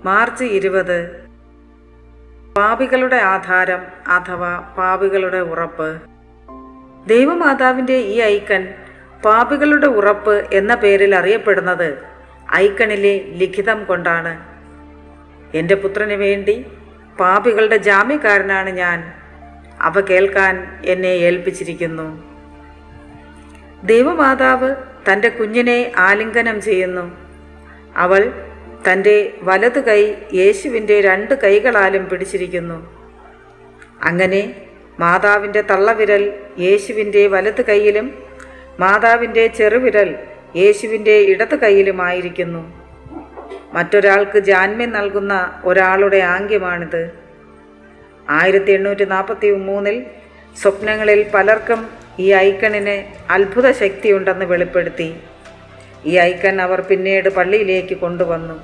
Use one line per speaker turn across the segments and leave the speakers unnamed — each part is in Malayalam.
മാർച്ച് 20. പാപികളുടെ ആധാരം അഥവാ പാപികളുടെ ഉറപ്പ്. ദൈവമാതാവിൻ്റെ ഈ ഐക്കൺ പാപികളുടെ ഉറപ്പ് എന്ന പേരിൽ അറിയപ്പെടുന്നത് ഐക്കണിലെ ലിഖിതം കൊണ്ടാണ്. എൻ്റെ പുത്രന് വേണ്ടി പാപികളുടെ ജാമ്യക്കാരനാണ് ഞാൻ. അവ കേൾക്കാൻ എന്നെ ഏൽപ്പിച്ചിരിക്കുന്നു. ദൈവമാതാവ് തൻ്റെ കുഞ്ഞിനെ ആലിംഗനം ചെയ്യുന്നു. അവൾ തൻ്റെ വലതു കൈ യേശുവിൻ്റെ 2 കൈകളാലും പിടിച്ചിരിക്കുന്നു. അങ്ങനെ മാതാവിൻ്റെ തള്ളവിരൽ യേശുവിൻ്റെ വലതു കൈയിലും മാതാവിൻ്റെ ചെറുവിരൽ യേശുവിൻ്റെ ഇടതു കൈയിലുമായിരിക്കുന്നു. മറ്റൊരാൾക്ക് ജാമ്യം നൽകുന്ന ഒരാളുടെ ആംഗ്യമാണിത്. 1843 സ്വപ്നങ്ങളിൽ പലർക്കും ഈ ഐക്കണിന് അത്ഭുത ശക്തിയുണ്ടെന്ന് വെളിപ്പെടുത്തി. ഈ ഐക്കൺ അവർ പിന്നീട് പള്ളിയിലേക്ക് കൊണ്ടുവന്നു.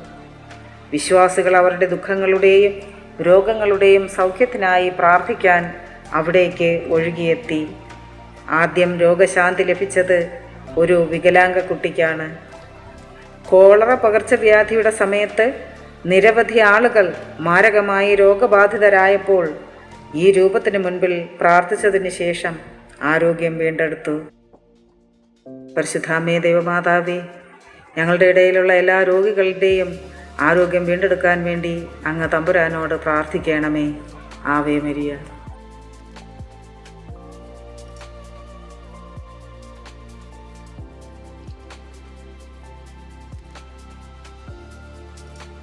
വിശ്വാസികൾ അവരുടെ ദുഃഖങ്ങളുടെയും രോഗങ്ങളുടെയും സൗഖ്യത്തിനായി പ്രാർത്ഥിക്കാൻ അവിടേക്ക് ഒഴുകിയെത്തി. ആദ്യം രോഗശാന്തി ലഭിച്ചത് ഒരു വികലാംഗ കുട്ടിക്കാണ്. കോളറ പകർച്ചവ്യാധിയുടെ സമയത്ത് നിരവധി ആളുകൾ മാരകമായി രോഗബാധിതരായപ്പോൾ ഈ രൂപത്തിന് മുൻപിൽ പ്രാർത്ഥിച്ചതിന് ശേഷം ആരോഗ്യം വീണ്ടെടുത്തു. പരിശുദ്ധാമ്മേ ദൈവമാതാവേ, ഞങ്ങളുടെ ഇടയിലുള്ള എല്ലാ രോഗികളുടെയും ആരോഗ്യം വീണ്ടെടുക്കാൻ വേണ്ടി അങ്ങ് തമ്പുരാനോട് പ്രാർത്ഥിക്കണമേ. Ave Maria.